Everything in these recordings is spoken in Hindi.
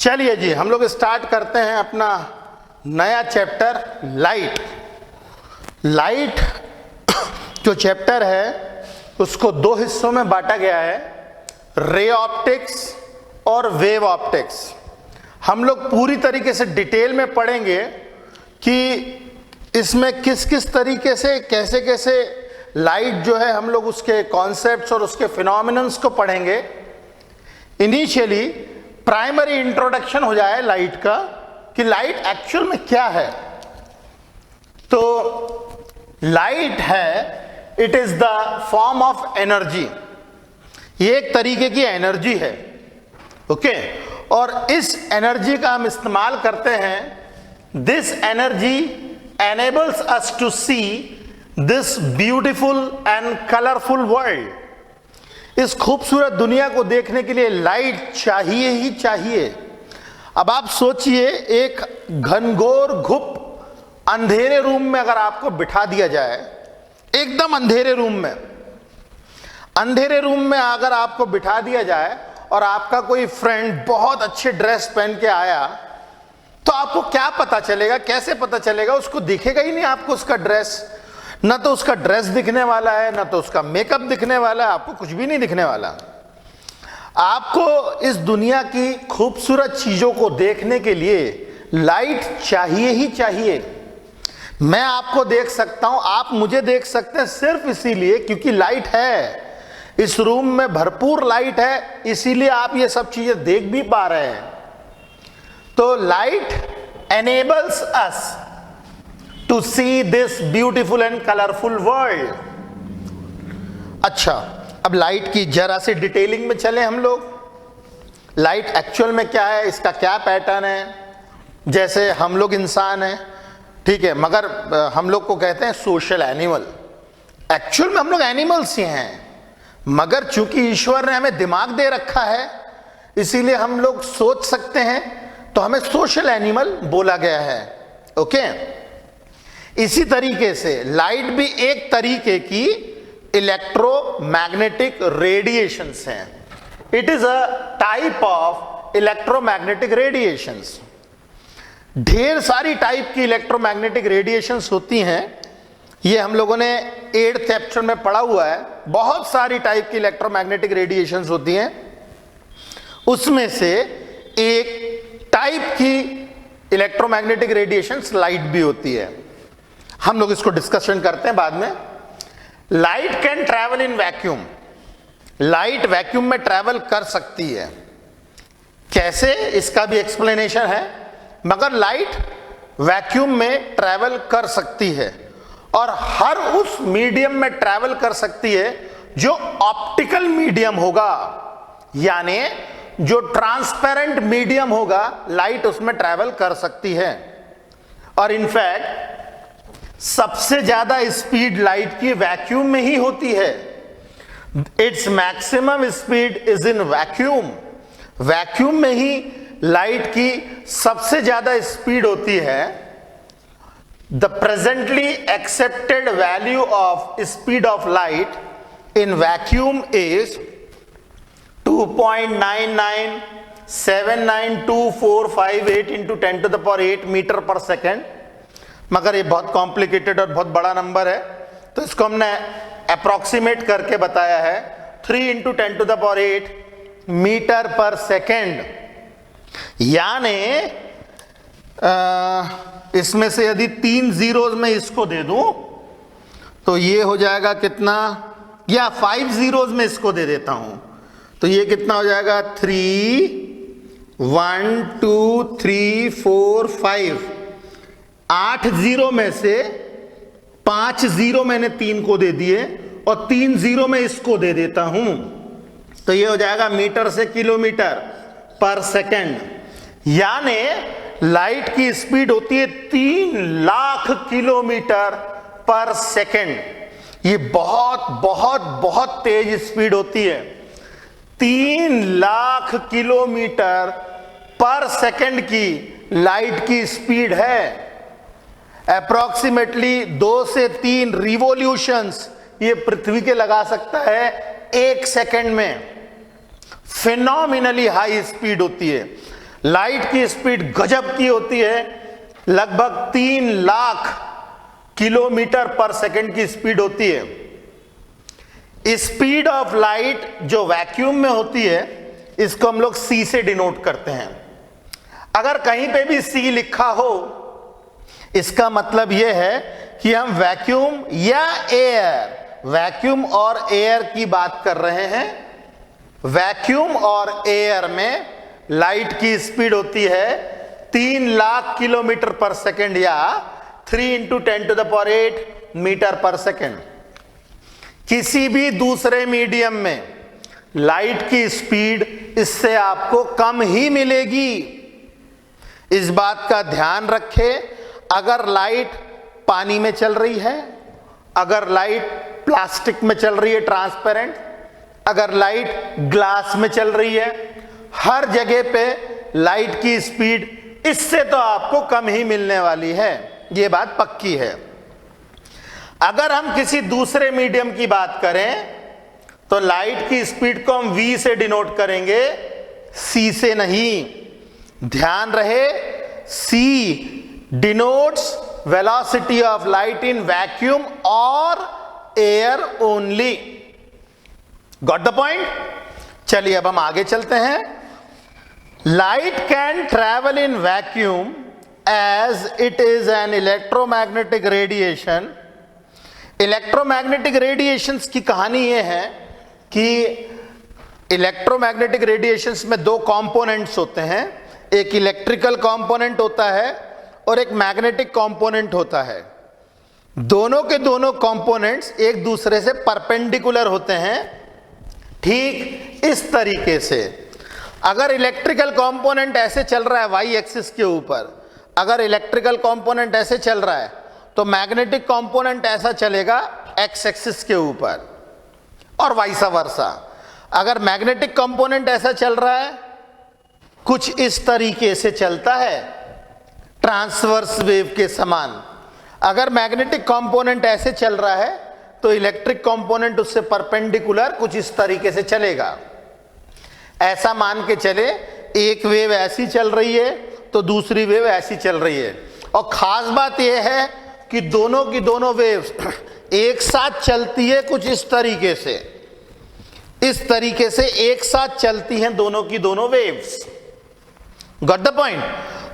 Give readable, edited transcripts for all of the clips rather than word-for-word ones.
चलिए जी, हम लोग स्टार्ट करते हैं अपना नया चैप्टर लाइट। लाइट जो चैप्टर है उसको दो हिस्सों में बांटा गया है, रे ऑप्टिक्स और वेव ऑप्टिक्स। हम लोग पूरी तरीके से डिटेल में पढ़ेंगे कि इसमें किस किस तरीके से कैसे कैसे लाइट जो है हम लोग उसके कॉन्सेप्ट्स और उसके फिनोमिनन्स को पढ़ेंगे। इनिशियली प्राइमरी इंट्रोडक्शन हो जाए लाइट का कि लाइट एक्चुअल में क्या है। तो लाइट है, it is the form of energy. ये एक तरीके की एनर्जी है, ओके। और इस एनर्जी का हम इस्तेमाल करते हैं। This energy enables us to see this beautiful and colorful world। इस खूबसूरत दुनिया को देखने के लिए लाइट चाहिए ही चाहिए। अब आप सोचिए, एक घनघोर घुप अंधेरे रूम में अगर आपको बिठा दिया जाए, एकदम अंधेरे रूम में अगर आपको बिठा दिया जाए और आपका कोई फ्रेंड बहुत अच्छे ड्रेस पहन के आया, तो आपको क्या पता चलेगा, कैसे पता चलेगा? उसको दिखेगा ही नहीं आपको उसका ड्रेस। ना तो उसका ड्रेस दिखने वाला है, ना तो उसका मेकअप दिखने वाला है, आपको कुछ भी नहीं दिखने वाला। आपको इस दुनिया की खूबसूरत चीजों को देखने के लिए लाइट चाहिए ही चाहिए। मैं आपको देख सकता हूं, आप मुझे देख सकते हैं सिर्फ इसीलिए क्योंकि लाइट है। इस रूम में भरपूर लाइट है, इसीलिए आप ये सब चीजें देख भी पा रहे हैं। तो light enables us to see this beautiful and colorful world। अच्छा, अब लाइट की जरा सी डिटेलिंग में चले हम लोग। लाइट एक्चुअल में क्या है, इसका क्या पैटर्न है। जैसे हम लोग इंसान हैं, ठीक है, मगर हम लोग को कहते हैं सोशल एनिमल। एक्चुअल में हम लोग एनिमल्स ही हैं, मगर चूंकि ईश्वर ने हमें दिमाग दे रखा है इसीलिए हम लोग सोच सकते हैं, तो हमें सोशल एनिमल बोला गया है, ओके। इसी तरीके से लाइट भी एक तरीके की इलेक्ट्रोमैग्नेटिक रेडिएशंस हैं। It is a type of electromagnetic radiations. ढेर सारी टाइप की इलेक्ट्रोमैग्नेटिक रेडिएशंस होती हैं। ये हम लोगों ने 8th चैप्टर में पढ़ा हुआ है। बहुत सारी टाइप की इलेक्ट्रोमैग्नेटिक रेडिएशंस होती हैं। उसमें से एक टाइप की इलेक्ट्रोमैग्नेटिक रेडिएशंस लाइट भी होती है। हम लोग इसको डिस्कशन करते हैं बाद में। Light can travel in vacuum. Light vacuum में ट्रैवल कर सकती है। कैसे, इसका भी एक्सप्लेनेशन है, मगर लाइट वैक्यूम में ट्रैवल कर सकती है और हर उस मीडियम में ट्रैवल कर सकती है जो ऑप्टिकल मीडियम होगा, यानी जो ट्रांसपेरेंट मीडियम होगा, लाइट उसमें ट्रैवल कर सकती है। और इनफैक्ट सबसे ज्यादा स्पीड लाइट की वैक्यूम में ही होती है। It's maximum speed is in vacuum. Vacuum में ही लाइट की सबसे ज्यादा स्पीड होती है। The presently accepted value of speed of light in vacuum is 2.99792458 into 10 to the power 8 metre पर सेकेंड। मगर ये बहुत कॉम्प्लिकेटेड और बहुत बड़ा नंबर है, तो इसको हमने अप्रोक्सीमेट करके बताया है 3 into 10 to the power 8 metre पर सेकेंड। यानी इसमें से यदि 3 जीरोज में इसको दे दूं तो ये हो जाएगा कितना, या 5 जीरोज में इसको दे देता हूं तो ये कितना हो जाएगा, 3 1 2 3 4 5। 8 जीरो में से 5 जीरो मैंने 3 को दे दिए और 3 जीरो में इसको दे देता हूं तो ये हो जाएगा मीटर से किलोमीटर पर सेकेंड। यानी लाइट की स्पीड होती है 3 लाख किलोमीटर पर सेकेंड। ये बहुत बहुत बहुत तेज स्पीड होती है। 3 लाख किलोमीटर पर सेकेंड की लाइट की स्पीड है। अप्रोक्सीमेटली 2 से 3 रिवॉल्यूशंस ये पृथ्वी के लगा सकता है 1 सेकेंड में। फिनोमिनली हाई स्पीड होती है। लाइट की स्पीड गजब की होती है, लगभग 3 लाख किलोमीटर पर सेकंड की स्पीड होती है। स्पीड ऑफ लाइट जो वैक्यूम में होती है इसको हम लोग सी से डिनोट करते हैं। अगर कहीं पे भी सी लिखा हो इसका मतलब यह है कि हम वैक्यूम या एयर, वैक्यूम और एयर की बात कर रहे हैं। वैक्यूम और एयर में लाइट की स्पीड होती है 3 लाख किलोमीटर पर सेकंड या 3 × 10⁸ मीटर पर सेकंड। किसी भी दूसरे मीडियम में लाइट की स्पीड इससे आपको कम ही मिलेगी। इस बात का ध्यान रखें। अगर लाइट पानी में चल रही है, अगर लाइट प्लास्टिक में चल रही है ट्रांसपेरेंट, अगर लाइट ग्लास में चल रही है, हर जगह पे लाइट की स्पीड इससे तो आपको कम ही मिलने वाली है, ये बात पक्की है। अगर हम किसी दूसरे मीडियम की बात करें तो लाइट की स्पीड को हम v से डिनोट करेंगे, c से नहीं। ध्यान रहे, c denotes velocity of light in vacuum और air only. Got the point? चलिए अब हम आगे चलते हैं। Light can travel in vacuum as it is an electromagnetic radiation. Electromagnetic radiations की कहानी यह है कि इलेक्ट्रोमैग्नेटिक रेडिएशंस में 2 कंपोनेंट्स होते हैं। एक इलेक्ट्रिकल कंपोनेंट होता है और एक मैग्नेटिक कंपोनेंट होता है। दोनों के दोनों कंपोनेंट्स एक दूसरे से परपेंडिकुलर होते हैं। ठीक इस तरीके से अगर इलेक्ट्रिकल कंपोनेंट ऐसे चल रहा है वाई एक्सिस के ऊपर, अगर इलेक्ट्रिकल कंपोनेंट ऐसे चल रहा है तो मैग्नेटिक कंपोनेंट ऐसा चलेगा एक्स एक्सिस के ऊपर, और वाइसा वर्सा। अगर मैग्नेटिक कंपोनेंट ऐसा चल रहा है, कुछ इस तरीके से चलता है ट्रांसवर्स वेव के समान। अगर मैग्नेटिक कंपोनेंट ऐसे चल रहा है तो इलेक्ट्रिक कंपोनेंट उससे परपेंडिकुलर कुछ इस तरीके से चलेगा। ऐसा मान के चले, एक वेव ऐसी चल रही है तो दूसरी वेव ऐसी चल रही है। और खास बात यह है कि दोनों की दोनों वेव्स एक साथ चलती है कुछ इस तरीके से एक साथ चलती हैं दोनों की दोनों वेव्स। Got the point?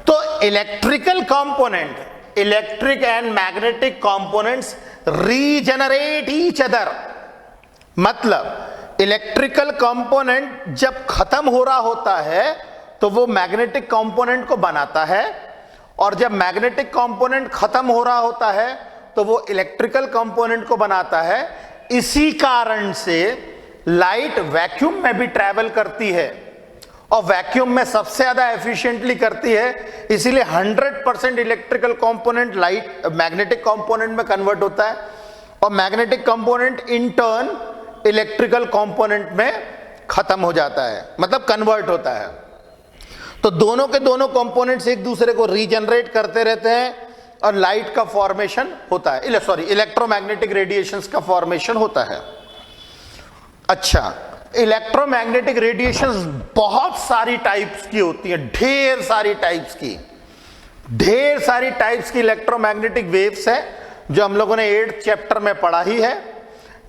तो electrical component, electric and magnetic components regenerate each other. मतलब इलेक्ट्रिकल कंपोनेंट जब खत्म हो रहा होता है तो वो मैग्नेटिक कंपोनेंट को बनाता है, और जब मैग्नेटिक कंपोनेंट खत्म हो रहा होता है तो वो इलेक्ट्रिकल कंपोनेंट को बनाता है। इसी कारण से लाइट वैक्यूम में भी ट्रैवल करती है और वैक्यूम में सबसे ज्यादा एफिशिएंटली करती है। इसीलिए 100% electrical component light magnetic component में कन्वर्ट होता है, और magnetic component in turn electrical component में खत्म हो जाता है, मतलब कन्वर्ट होता है। तो दोनों के दोनों कंपोनेंट्स एक दूसरे को रीजनरेट करते रहते हैं और लाइट का फॉर्मेशन होता है, इलेक्ट्रोमैग्नेटिक रेडिएशंस का फॉर्मेशन होता है। अच्छा, इलेक्ट्रोमैग्नेटिक रेडिएशंस बहुत सारी टाइप्स की होती है, ढेर सारी टाइप्स की इलेक्ट्रोमैग्नेटिक वेव्स है जो हम लोगों ने 8th चैप्टर में पढ़ा ही है।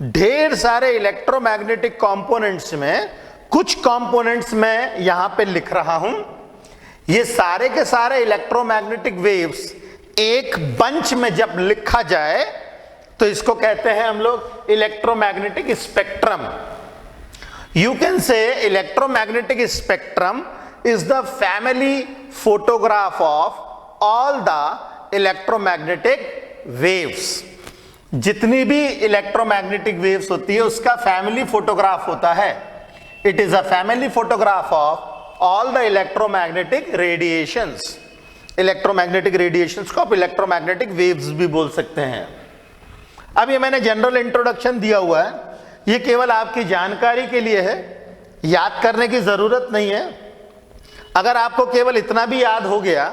ढेर सारे इलेक्ट्रोमैग्नेटिक कंपोनेंट्स में कुछ कंपोनेंट्स मैं यहां पे लिख रहा हूं। ये सारे के सारे इलेक्ट्रोमैग्नेटिक वेव्स एक बंच में जब लिखा जाए तो इसको कहते हैं हम लोग electromagnetic spectrum. You can say electromagnetic spectrum is the family photograph of all the electromagnetic waves. जितनी भी इलेक्ट्रोमैग्नेटिक वेव्स होती है उसका फैमिली फोटोग्राफ होता है। It is a family photograph of all the electromagnetic radiations. Electromagnetic radiations को आप इलेक्ट्रोमैग्नेटिक वेव्स भी बोल सकते हैं। अब ये मैंने जनरल इंट्रोडक्शन दिया हुआ है, ये केवल आपकी जानकारी के लिए है, याद करने की जरूरत नहीं है। अगर आपको केवल इतना भी याद हो गया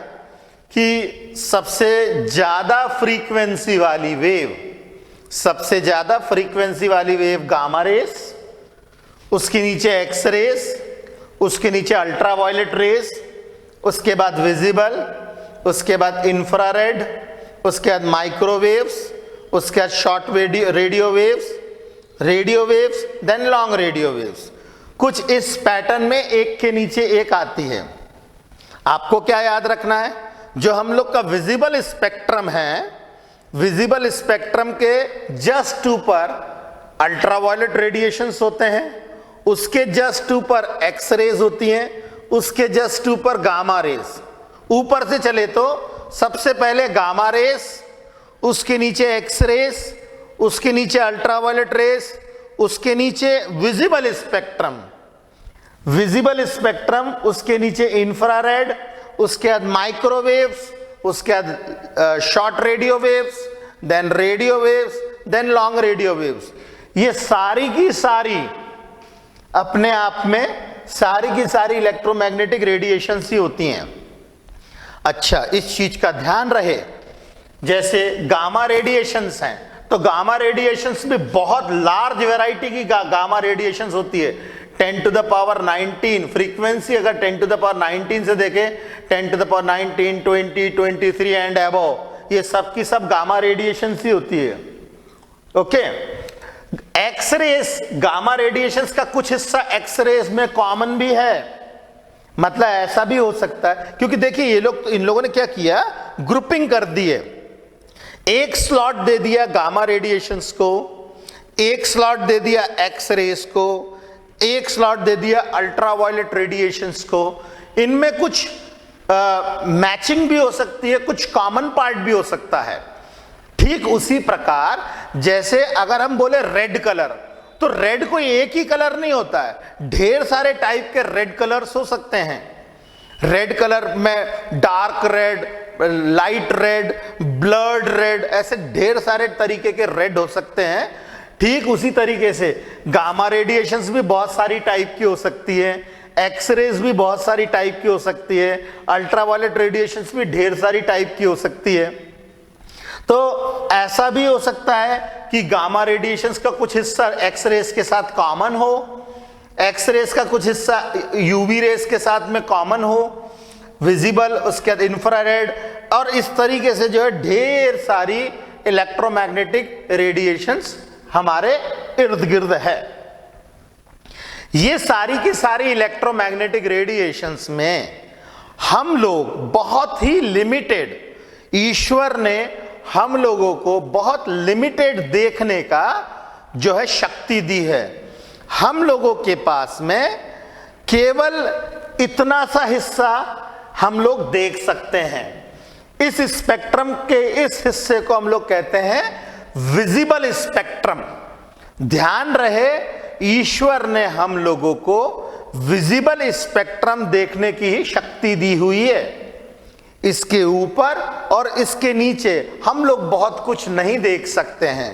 कि सबसे ज्यादा फ्रीक्वेंसी वाली वेव गामा रेस, उसके नीचे एक्स रेस, उसके नीचे अल्ट्रावायलेट रेस, उसके बाद विजिबल, उसके बाद इंफ्रारेड, उसके बाद माइक्रोवेव्स, उसके बाद short radio waves, then long radio waves. कुछ इस पैटर्न में एक के नीचे एक आती है। आपको क्या याद रखना है, जो हम लोग का विजिबल स्पेक्ट्रम है, विजिबल स्पेक्ट्रम के जस्ट ऊपर अल्ट्रावायलेट रेडिएशंस होते हैं, उसके जस्ट ऊपर एक्स रेज होती हैं, उसके जस्ट ऊपर गामा रेज। ऊपर से चले तो सबसे पहले गामा रेज, उसके नीचे एक्स रेज, उसके नीचे अल्ट्रावायलेट रेज, उसके नीचे विजिबल स्पेक्ट्रम, उसके नीचे इंफ्रारेड, उसके बाद माइक्रोवेव्स, उसके बाद short radio waves, then long radio waves. ये सारी की सारी अपने आप में सारी की सारी इलेक्ट्रोमैग्नेटिक रेडिएशंस ही होती हैं। अच्छा, इस चीज का ध्यान रहे, जैसे गामा रेडिएशंस हैं, तो गामा रेडिएशंस भी बहुत लार्ज वैरायटी की गामा रेडिएशंस होती है। 10 to the power 19 फ्रीक्वेंसी अगर 10 to the power 19 से देखें, 10 to the power 19, 20, 23 and above, ये सब की सब गामा रेडिएशंस ही होती है। Okay, X rays, gamma radiations का कुछ हिस्सा एक्स रेस में कॉमन भी है, मतलब ऐसा भी हो सकता है, क्योंकि देखिए ये लोग, इन लोगों ने क्या किया, ग्रुपिंग कर दी है। एक स्लॉट दे दिया गामा रेडिएशंस को, एक स्लॉट दे दिया एक्स रेस को, एक स्लॉट दे दिया अल्ट्रावायलेट रेडिएशंस को। इनमें कुछ मैचिंग भी हो सकती है, कुछ कॉमन पार्ट भी हो सकता है। ठीक उसी प्रकार जैसे अगर हम बोले रेड कलर, तो रेड कोई एक ही कलर नहीं होता है, ढेर सारे टाइप के रेड कलर्स हो सकते हैं। रेड कलर में dark red, light red, blood red, ऐसे ढेर सारे तरीके के रेड हो सकते हैं। ठीक उसी तरीके से गामा रेडिएशंस भी बहुत सारी टाइप की हो सकती है, एक्स रेज भी बहुत सारी टाइप की हो सकती है, अल्ट्रावायलेट रेडिएशंस भी ढेर सारी टाइप की हो सकती है। तो ऐसा भी हो सकता है कि गामा रेडिएशंस का कुछ हिस्सा एक्स रेज के साथ कॉमन हो, एक्स रेज का कुछ हिस्सा यूवी रेज के साथ में कॉमन हो, विजिबल, उसके बाद इंफ्रारेड, और इस तरीके से जो है ढेर सारी इलेक्ट्रोमैग्नेटिक रेडिएशंस हमारे इर्द गिर्द है। ये सारी की सारी इलेक्ट्रोमैग्नेटिक रेडिएशंस में हम लोग बहुत ही लिमिटेड, ईश्वर ने हम लोगों को बहुत लिमिटेड देखने का जो है शक्ति दी है। हम लोगों के पास में केवल इतना सा हिस्सा हम लोग देख सकते हैं। इस स्पेक्ट्रम के इस हिस्से को हम लोग कहते हैं विजिबल स्पेक्ट्रम। ध्यान रहे, ईश्वर ने हम लोगों को विजिबल स्पेक्ट्रम देखने की ही शक्ति दी हुई है। इसके ऊपर और इसके नीचे हम लोग बहुत कुछ नहीं देख सकते हैं।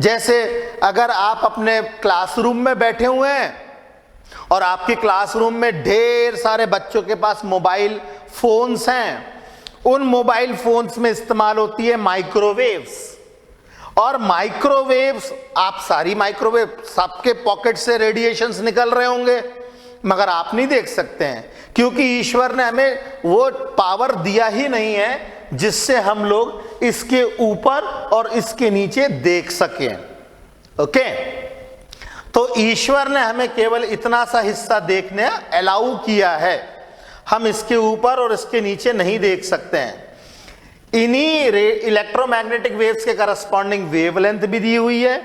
जैसे अगर आप अपने क्लासरूम में बैठे हुए हैं और आपके क्लासरूम में ढेर सारे बच्चों के पास मोबाइल फोन्स हैं, उन मोबाइल फोन्स में इस्तेमाल होती है माइक्रोवेव्स, और माइक्रोवेव्स, आप सारी माइक्रोवेव, सबके पॉकेट से रेडिएशंस निकल रहे होंगे, मगर आप नहीं देख सकते हैं, क्योंकि ईश्वर ने हमें वो पावर दिया ही नहीं है जिससे हम लोग इसके ऊपर और इसके नीचे देख सकें। ओके, तो ईश्वर ने हमें केवल इतना सा हिस्सा देखने अलाउ किया है, हम इसके ऊपर और इसके नीचे नहीं देख सकते हैं। इन्हीं इलेक्ट्रोमैग्नेटिक वेव्स के करस्पॉन्डिंग वेवलेंथ भी दी हुई है।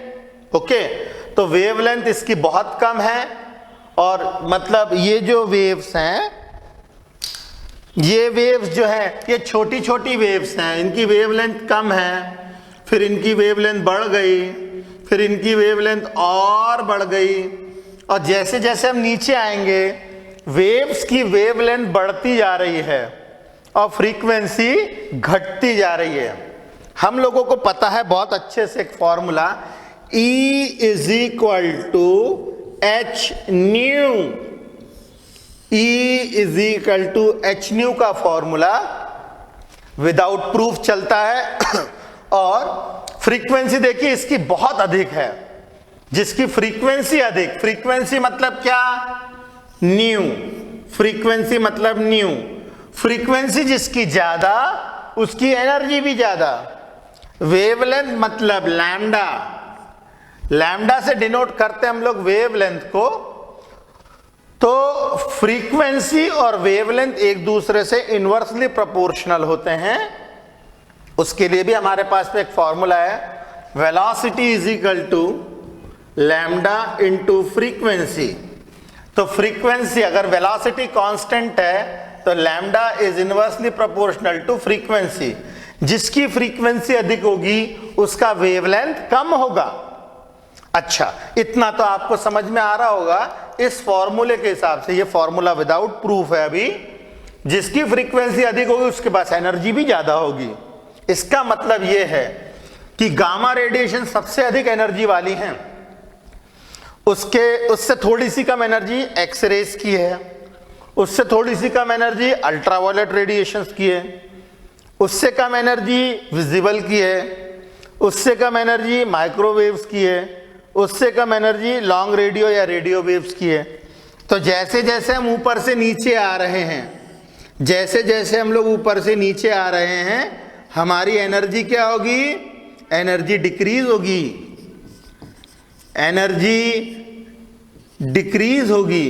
ओके, तो वेवलेंथ इसकी बहुत कम है, और मतलब ये जो वेव्स हैं, ये वेव्स जो है ये छोटी छोटी वेव्स हैं, इनकी वेवलेंथ कम है, फिर इनकी वेवलेंथ बढ़ गई, फिर इनकी वेवलेंथ और बढ़ गई, और जैसे जैसे हम नीचे आएंगे वेव्स की वेवलेंथ बढ़ती जा रही है और फ्रीक्वेंसी घटती जा रही है। हम लोगों को पता है बहुत अच्छे से एक formula, E is equal to H nu, E is equal to H nu का फॉर्मूला विदाउट प्रूफ चलता है। और फ्रीक्वेंसी देखिए इसकी बहुत अधिक है, जिसकी फ्रीक्वेंसी अधिक, फ्रीक्वेंसी मतलब क्या, न्यू, फ्रीक्वेंसी मतलब न्यू, फ्रीक्वेंसी जिसकी ज्यादा उसकी एनर्जी भी ज्यादा। वेवलेंथ मतलब लैम्डा, लैम्डा से डिनोट करते हैं हम लोग वेवलेंथ को। तो फ्रीक्वेंसी और वेवलेंथ एक दूसरे से इनवर्सली प्रोपोर्शनल होते हैं। उसके लिए भी हमारे पास में एक फॉर्मूला है, velocity is equal to lambda into frequency. तो फ्रीक्वेंसी, अगर वेलोसिटी कांस्टेंट है तो lambda is inversely proportional to frequency. जिसकी फ्रीक्वेंसी अधिक होगी उसका वेवलेंथ कम होगा। अच्छा, इतना तो आपको समझ में आ रहा होगा इस फॉर्मूले के हिसाब से। ये फॉर्मूला विदाउट प्रूफ है अभी। जिसकी फ्रीक्वेंसी अधिक होगी उसके पास एनर्जी भी ज्यादा होगी। इसका मतलब यह है कि गामा रेडिएशन सबसे अधिक एनर्जी वाली है। उससे थोड़ी सी कम एनर्जी एक्स रेज की है, उससे थोड़ी सी कम एनर्जी अल्ट्रावायलेट रेडिएशंस की है, उससे कम एनर्जी विजिबल की है, उससे कम एनर्जी माइक्रोवेव्स की है, उससे कम एनर्जी लॉन्ग रेडियो या रेडियो वेव्स की है। तो जैसे जैसे हम ऊपर से नीचे आ रहे हैं, जैसे जैसे हम लोग ऊपर से नीचे आ रहे हैं, हमारी एनर्जी क्या होगी? एनर्जी डिक्रीज होगी, एनर्जी डिक्रीज होगी।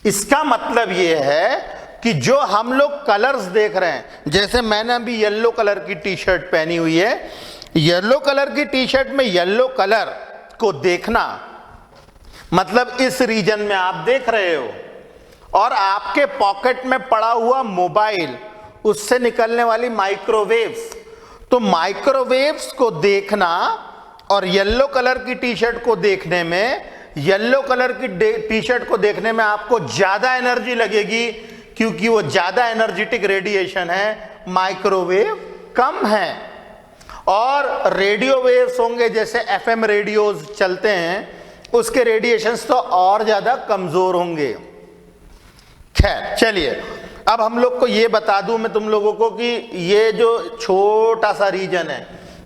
इसका मतलब यह है कि जो हम लोग कलर्स देख रहे हैं, जैसे मैंने अभी येलो कलर की टी शर्ट पहनी हुई है, येलो कलर की टी शर्ट में येलो कलर को देखना मतलब इस रीजन में आप देख रहे हो, और आपके पॉकेट में पड़ा हुआ मोबाइल, उससे निकलने वाली माइक्रोवेव्स, तो माइक्रोवेव्स को देखना और येलो कलर की टी शर्ट को देखने में, येलो कलर की टी शर्ट को देखने में आपको ज्यादा एनर्जी लगेगी क्योंकि वो ज्यादा एनर्जेटिक रेडिएशन है, माइक्रोवेव कम है। और रेडियो वेव्स होंगे, जैसे एफएम रेडियोज चलते हैं, उसके रेडिएशंस तो और ज्यादा कमजोर होंगे। खैर चलिए, अब हम लोग को ये बता दूं मैं तुम लोगों को कि ये जो छोटा सा रीजन है,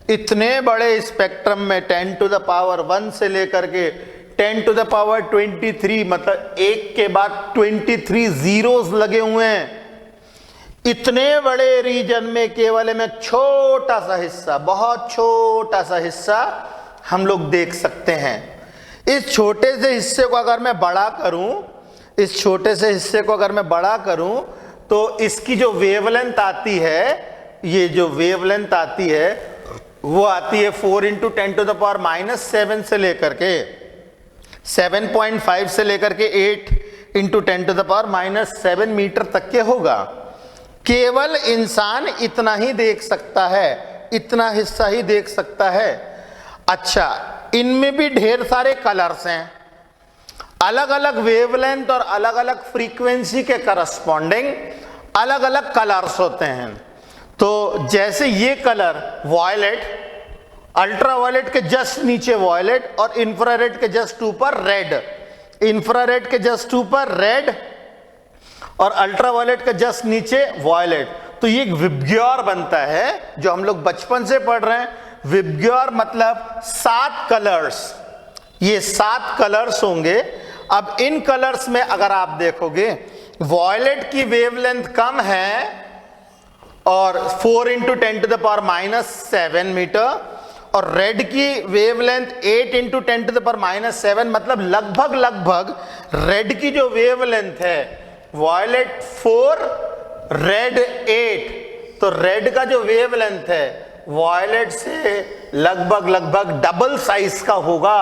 इतने बड़े स्पेक्ट्रम में 10 टू द पावर 1 से लेकर के 10 टू द पावर 23, मतलब एक के बाद 23 जीरोस लगे हुए हैं। इतने बड़े रीजन में केवल में छोटा सा हिस्सा, बहुत छोटा सा हिस्सा हम लोग देख सकते हैं। इस छोटे से हिस्से को अगर मैं बड़ा करूं, इस छोटे से हिस्से को अगर मैं बड़ा करूं, तो इसकी जो वेवलेंथ आती है, ये जो वेवलेंथ आती है वो आती है 4 इंटू 10 टू द पावर -7 से लेकर के 7.5 से लेकर के 8 into 10 to the power -7 metre तक के होगा। केवल इंसान इतना ही देख सकता है, इतना हिस्सा ही देख सकता है। अच्छा, इनमें भी ढेर सारे कलर्स हैं, अलग अलग वेवलेंथ और अलग अलग फ्रीक्वेंसी के करस्पॉन्डिंग अलग अलग कलर्स होते हैं। तो जैसे ये कलर वॉयलेट, अल्ट्रावायलेट के जस्ट नीचे वॉयलेट और इंफ्रारेड के जस्ट ऊपर रेड, इंफ्रारेड के जस्ट ऊपर रेड और अल्ट्रावायलेट के जस्ट नीचे वॉयलेट। तो ये एक विबग्योर बनता है जो हम लोग बचपन से पढ़ रहे हैं। विबग्योर मतलब 7 कलर्स, ये 7 कलर्स होंगे। अब इन कलर्स में अगर आप देखोगे, वॉयलेट की वेवलेंथ कम है और 4 into 10 to the power -7 metre, और रेड की wavelength 8 into 10 to the power -7, मतलब लगभग रेड की जो वेवलेंथ है, वॉयलेट 4 रेड 8, तो रेड का जो वेवलेंथ है वॉयलेट से लगभग डबल साइज का होगा।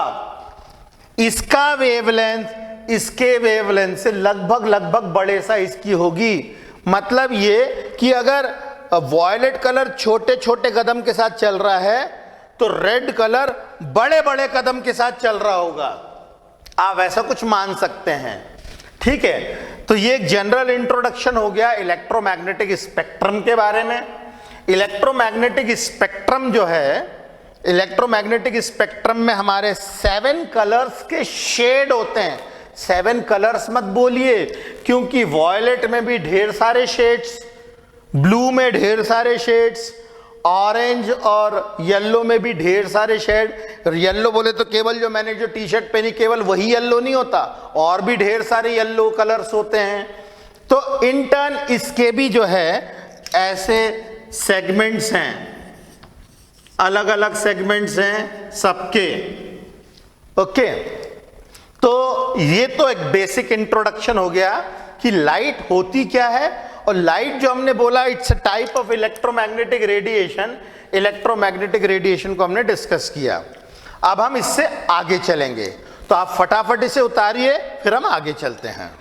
इसका वेवलेंथ इसके वेवलेंथ से लगभग बड़े साइज की होगी। मतलब ये कि अगर वॉयलेट कलर छोटे छोटे कदम के साथ चल रहा है तो रेड कलर बड़े बड़े कदम के साथ चल रहा होगा। आप ऐसा कुछ मान सकते हैं, ठीक है। तो ये एक जनरल इंट्रोडक्शन हो गया इलेक्ट्रोमैग्नेटिक स्पेक्ट्रम के बारे में। इलेक्ट्रोमैग्नेटिक स्पेक्ट्रम जो है, इलेक्ट्रोमैग्नेटिक स्पेक्ट्रम में हमारे 7 कलर्स के शेड होते हैं। 7 कलर्स मत बोलिए, क्योंकि वॉयलेट में भी ढेर सारे शेड्स, ब्लू में ढेर सारे शेड्स, ऑरेंज और येलो में भी ढेर सारे शेड। येलो बोले तो केवल जो मैंने जो टी शर्ट पहनी केवल वही येलो नहीं होता, और भी ढेर सारे येलो कलर्स होते हैं। तो इन टर्न इसके भी जो है ऐसे सेगमेंट्स हैं, अलग अलग सेगमेंट्स हैं सबके। ओके, तो ये तो एक बेसिक इंट्रोडक्शन हो गया कि लाइट होती क्या है, और लाइट जो हमने बोला it's a type of electromagnetic radiation. Electromagnetic radiation को हमने डिस्कस किया। अब हम इससे आगे चलेंगे, तो आप फटाफट इसे उतारिए, फिर हम आगे चलते हैं।